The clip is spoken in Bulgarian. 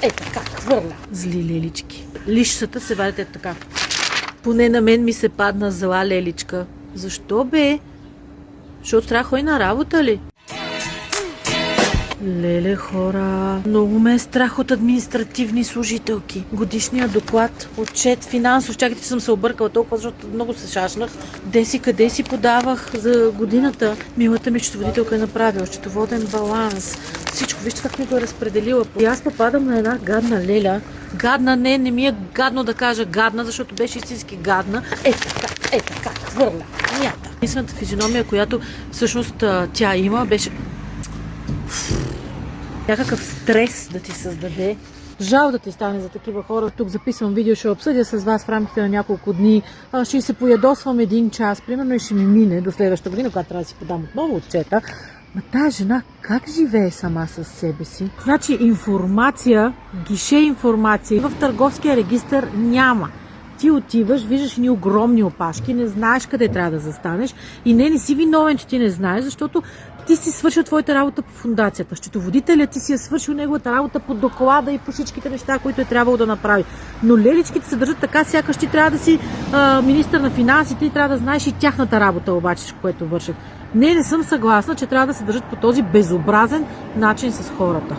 така, хвърля. Зли лелички. Лищата се вадят така. Поне на мен ми се падна зла леличка. Защо бе? Защото трябва да ходи на работа ли? Леле хора, много ме е страх от административни служителки. Годишният доклад, отчет, финансов, чакайте, че съм се объркала толкова, защото много се шашнах. Къде си подавах за годината? Милата ми счетоводителка е направила счетоводен баланс. Всичко, вижте как ми го е разпределила. И аз попадам на една гадна леля. Гадна, не ми е гадно да кажа гадна, защото беше истински гадна. Така, хвърля, мята. Единствената физиономия, която всъщност тя има, беше някакъв стрес да ти създаде. Жал да ти стане за такива хора. Тук записвам видео, ще обсъдя с вас в рамките на няколко дни. Ще се поядосвам 1 час, примерно, и ще ми мине до следващата година, когато трябва да си подам отново отчета. Ма тая жена как живее сама с себе си? Значи информация, гише информация в търговския регистър няма. Ти отиваш, виждаш ни огромни опашки, не знаеш къде трябва да застанеш и не си виновен, че ти не знаеш, защото ти си свършил твоята работа по фундацията. Счетоводителят ти си е свършил неговата работа по доклада и по всичките неща, които е трябвало да направи. Но леличките се държат така, сякаш ти трябва да си министър на финансите и трябва да знаеш и тяхната работа обаче, което вършат. Не съм съгласна, че трябва да се държат по този безобразен начин с хората.